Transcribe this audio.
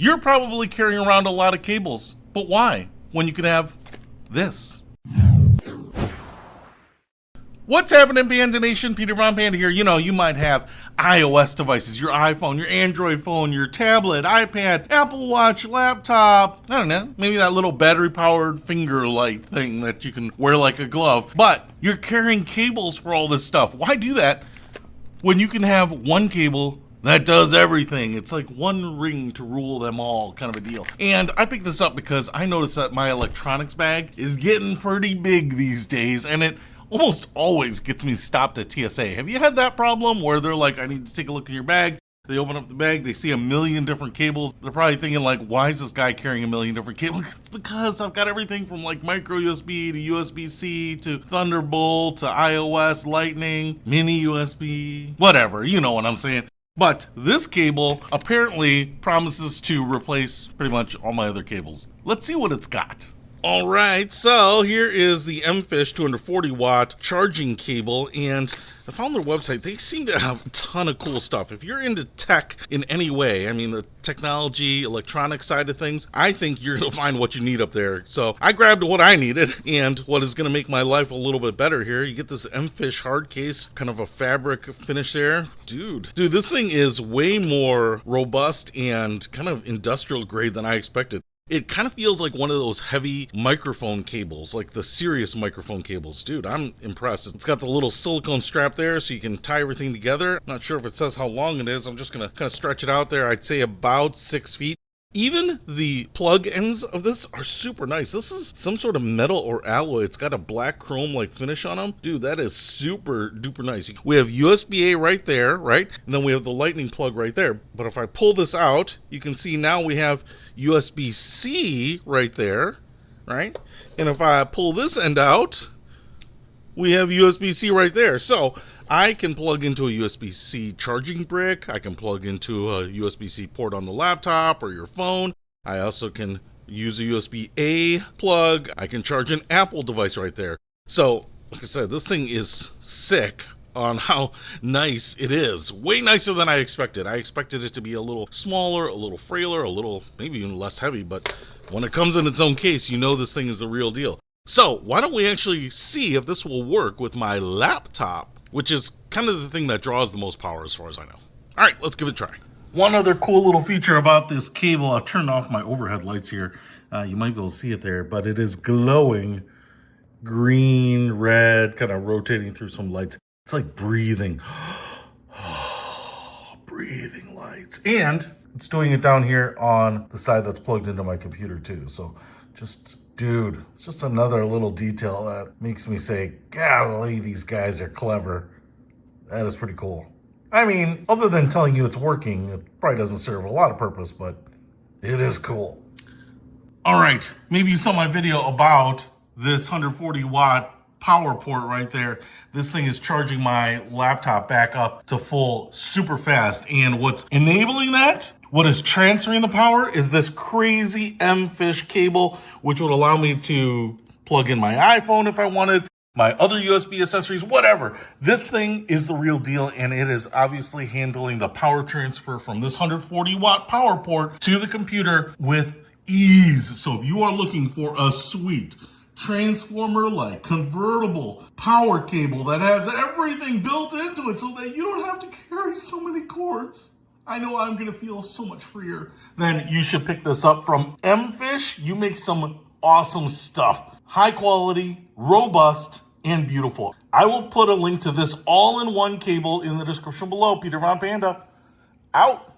You're probably carrying around a lot of cables, but why? When you can have this. What's happening, Panda Nation? Peter Von Panda here. You know, you might have iOS devices, your iPhone, your Android phone, your tablet, iPad, Apple Watch, laptop, I don't know, maybe that little battery-powered finger light thing that you can wear like a glove. But you're carrying cables for all this stuff. Why do that when you can have one cable that does everything? It's like one ring to rule them all kind of a deal. And I picked this up because I noticed that my electronics bag is getting pretty big these days, and it almost always gets me stopped at TSA. Have you had that problem where they're like, I need to take a look at your bag? They open up the bag, they see a million different cables. They're probably thinking like, why is this guy carrying a million different cables? It's because I've got everything from like micro USB to USB-C to Thunderbolt to iOS, Lightning, mini USB, whatever, you know what I'm saying. But this cable apparently promises to replace pretty much all my other cables. Let's see what it's got. All right, so here is the mFish 240 watt charging cable, and I found their website. They seem to have a ton of cool stuff. If you're into tech in any way, I mean the technology, electronic side of things, I think you're gonna find what you need up there. So I grabbed what I needed and what is gonna make my life a little bit better here. You get this mFish hard case, kind of a fabric finish there. Dude, this thing is way more robust and kind of industrial grade than I expected. It kind of feels like one of those heavy microphone cables, like the serious microphone cables. Dude, I'm impressed. It's got the little silicone strap there so you can tie everything together. Not sure if it says how long it is. I'm just gonna kind of stretch it out there. I'd say about 6 feet. Even the plug ends of this are super nice. This is some sort of metal or alloy. It's got a black chrome like finish on them. Dude, that is super duper nice. We have USB-A right there, right? And then we have the lightning plug right there. But if I pull this out, you can see now we have USB-C right there, right? And if I pull this end out, we have USB-C right there. So I can plug into a USB-C charging brick. I can plug into a USB-C port on the laptop or your phone. I also can use a USB-A plug. I can charge an Apple device right there. So, like I said, this thing is sick on how nice it is. Way nicer than I expected. I expected it to be a little smaller, a little frailer, a little maybe even less heavy. But when it comes in its own case, you know this thing is the real deal. So why don't we actually see if this will work with my laptop, which is kind of the thing that draws the most power as far as I know. All right, let's give it a try. One other cool little feature about this cable, I've turned off my overhead lights here. You might be able to see it there, but it is glowing green, red, kind of rotating through some lights. It's like breathing. Breathing lights. And it's doing it down here on the side that's plugged into my computer too. So dude, it's just another little detail that makes me say, golly, these guys are clever. That is pretty cool. I mean, other than telling you it's working, it probably doesn't serve a lot of purpose, but it is cool. All right, maybe you saw my video about this 140 watt power port right there. This thing is charging my laptop back up to full super fast. And what's enabling that, what is transferring the power, is this crazy mFish cable, which would allow me to plug in my iPhone if I wanted, my other USB accessories, whatever. This thing is the real deal, and it is obviously handling the power transfer from this 140 watt power port to the computer with ease. So if you are looking for a sweet transformer-like convertible power cable that has everything built into it so that you don't have to carry so many cords, I know I'm gonna feel so much freer. Then you should pick this up from mFish. You make some awesome stuff. High quality, robust, and beautiful. I will put a link to this all-in-one cable in the description below. Peter Von Panda, out.